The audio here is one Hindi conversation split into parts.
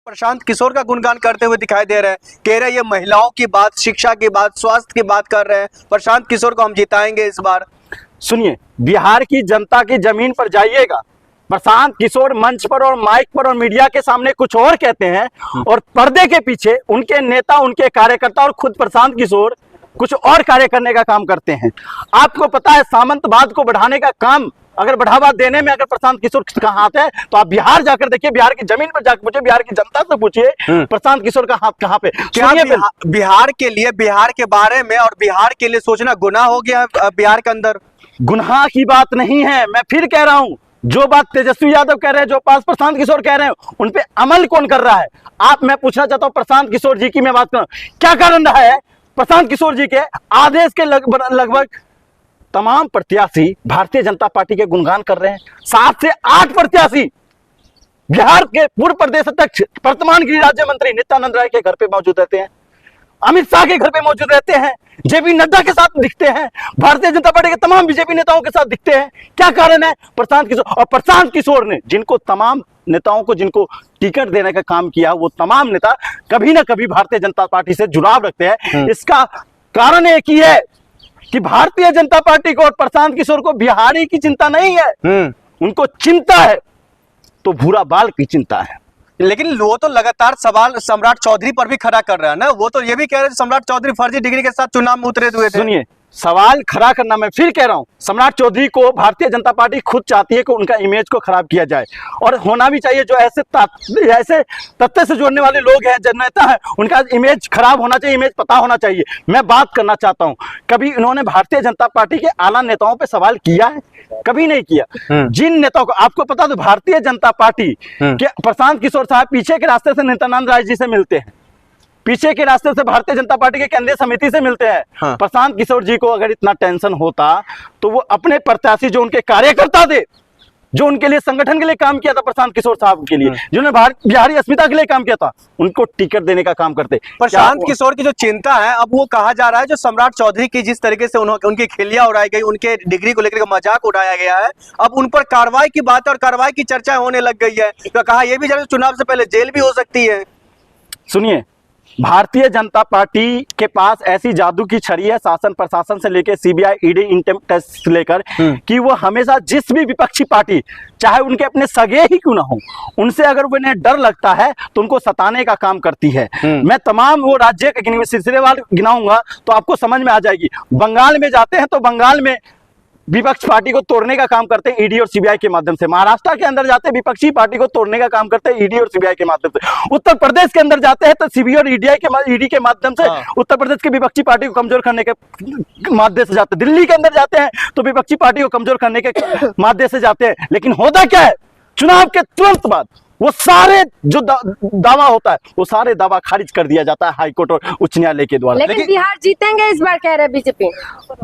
प्रशांत किशोर का गुणगान करते हुए दिखाई दे रहे हैं, कह रहे हैं ये महिलाओं की बात, शिक्षा की बात, स्वास्थ्य की बात कर रहे हैं। प्रशांत किशोर को हम जिताएंगे इस बार। सुनिए, बिहार की जनता की जमीन पर जाइएगा, प्रशांत किशोर मंच पर और माइक पर और मीडिया के सामने कुछ और कहते हैं और पर्दे के पीछे उनके नेता, उनके कार्यकर्ता और खुद प्रशांत किशोर कुछ और कार्य करने का काम करते हैं। आपको पता है, सामंतवाद को बढ़ाने का काम, अगर बढ़ावा देने में अगर प्रशांत किशोर का हाथ है तो आप बिहार जाकर देखिए, बिहार की जमीन पर जाकर पूछिए, बिहार की जनता से पूछिए प्रशांत किशोर का हाथ कहां पे। क्या बिहार के लिए, बिहार के बारे में और बिहार के लिए सोचना गुनाह हो गया है बिहार के अंदर? गुनाह की बात नहीं है, मैं फिर कह रहा हूं, जो बात तेजस्वी यादव कह रहे हैं, जो बात प्रशांत किशोर कह रहे हैं, उन पे अमल कौन कर रहा है? मैं पूछना चाहता हूं प्रशांत किशोर जी की मैं बात कर रहा हूं, क्या कारण रहा है? प्रशांत किशोर जी के आदेश के लगभग तमाम प्रत्याशी भारतीय जनता पार्टी के गुणगान कर रहे हैं। 7 से 8 प्रत्याशी बिहार के पूर्व प्रदेश अध्यक्ष, वर्तमान गृह राज्य मंत्री नित्यानंद राय के घर पे मौजूद रहते हैं, अमित शाह के घर पे मौजूद रहते हैं, जेपी नड्डा के साथ दिखते हैं, भारतीय जनता पार्टी के तमाम बीजेपी नेताओं के साथ दिखते हैं। क्या कारण है? प्रशांत किशोर। और प्रशांत किशोर ने जिनको तमाम नेताओं को जिनको टिकट देने का काम किया, वो तमाम नेता कभी ना कभी भारतीय जनता पार्टी से जुड़ाव रखते हैं। इसका कारण एक ही है कि भारतीय जनता पार्टी को और प्रशांत किशोर को बिहारी की चिंता नहीं है, उनको चिंता है तो भूरा बाल की चिंता है। लेकिन वो तो लगातार सवाल सम्राट चौधरी पर भी खड़ा कर रहा है ना, वो तो ये भी कह रहे हैं सम्राट चौधरी फर्जी डिग्री के साथ चुनाव में उतरे हुए थे। सुनिए, सवाल खड़ा करना, मैं फिर कह रहा हूं, सम्राट चौधरी को भारतीय जनता पार्टी खुद चाहती है कि उनका इमेज को खराब किया जाए, और होना भी चाहिए। जो ऐसे तथ्य से जोड़ने वाले लोग हैं, जननेता है, उनका इमेज खराब होना चाहिए, इमेज पता होना चाहिए। मैं बात करना चाहता हूं, कभी इन्होंने भारतीय जनता पार्टी के आला नेताओं पे सवाल किया है? कभी नहीं किया। जिन नेताओं को आपको पता, तो भारतीय जनता पार्टी के प्रशांत किशोर साहब पीछे के रास्ते से नित्यानंद राय जी से मिलते हैं, पीछे के रास्ते से भारतीय जनता पार्टी के केंद्रीय समिति से मिलते हैं। हाँ। प्रशांत किशोर जी को अगर इतना टेंशन होता तो वो अपने प्रत्याशी, जो उनके कार्यकर्ता थे, जो उनके लिए संगठन के लिए काम किया था, प्रशांत किशोर साहब के लिए, जिन्होंने बिहारी अस्मिता के लिए काम किया था, उनको टिकट देने का काम करते। प्रशांत किशोर की जो चिंता है, अब वो कहा जा रहा है जो सम्राट चौधरी की जिस तरीके से उनकी खिल्लियां उड़ाई गई, उनके डिग्री को लेकर मजाक उड़ाया गया है, अब उन पर कार्रवाई की बात है और कार्रवाई की चर्चा होने लग गई है। तो कहा यह भी चुनाव से पहले जेल भी हो सकती है। सुनिए, भारतीय जनता पार्टी के पास ऐसी जादू की छड़ी है, शासन प्रशासन से लेकर सीबीआई, ईडी, इनकम टैक्स से लेकर, कि वो हमेशा जिस भी विपक्षी पार्टी, चाहे उनके अपने सगे ही क्यों ना हो, उनसे अगर उन्हें डर लगता है तो उनको सताने का काम करती है। मैं तमाम वो राज्य के सिलसिलेवार गिनाऊंगा तो आपको समझ में आ जाएगी। बंगाल में जाते हैं तो बंगाल में विपक्ष पार्टी को तोड़ने का काम करते हैं ईडी और सीबीआई के माध्यम से। महाराष्ट्र के अंदर जाते हैं, विपक्षी पार्टी को तोड़ने का काम करते हैं ईडी और सीबीआई के माध्यम से। उत्तर प्रदेश के अंदर जाते हैं तो सीबीआई और ईडी के माध्यम से उत्तर प्रदेश की विपक्षी पार्टी को कमजोर करने के माध्यम से जाते हैं। दिल्ली के अंदर जाते हैं तो विपक्षी पार्टी को कमजोर करने के माध्यम से जाते हैं। लेकिन होता क्या है, चुनाव के तुरंत बाद वो सारे जो दावा होता है, वो सारे दावा खारिज कर दिया जाता है हाईकोर्ट और उच्च न्यायालय के द्वारा। लेकिन बिहार जीतेंगे इस बार, कह रहे बीजेपी।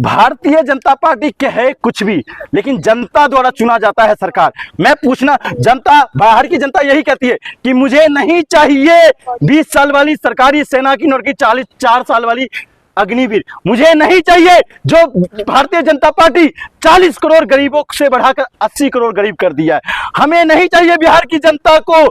भारतीय जनता पार्टी कहे कुछ भी, लेकिन जनता द्वारा चुना जाता है सरकार। मैं पूछना, जनता, बाहर की जनता यही कहती है कि मुझे नहीं चाहिए 20 साल वाली सरकारी सेना की नौकरी, 4 साल वाली अग्निवीर, मुझे नहीं चाहिए जो भारतीय जनता पार्टी 40 करोड़ गरीबों से बढ़ाकर 80 करोड़ गरीब कर दिया है। हमें नहीं चाहिए बिहार की जनता को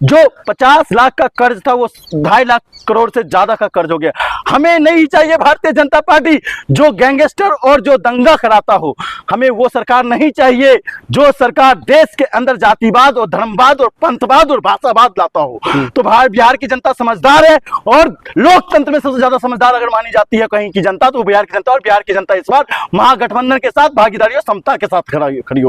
जो 50 लाख का कर्ज था वो 2.5 लाख करोड़ से ज्यादा का कर्ज हो गया। हमें नहीं चाहिए भारतीय जनता पार्टी जो गैंगस्टर और जो दंगा कराता हो। हमें वो सरकार नहीं चाहिए जो सरकार देश के अंदर जातिवाद और धर्मवाद और पंथवाद और भाषावाद लाता हो। तो बिहार की जनता समझदार है, और लोकतंत्र में सबसे ज्यादा समझदार अगर मानी जाती है कहीं की जनता तो बिहार की जनता, और बिहार की जनता इस बार महागठबंधन के साथ भागीदारी और समता के साथ खड़ी होगी।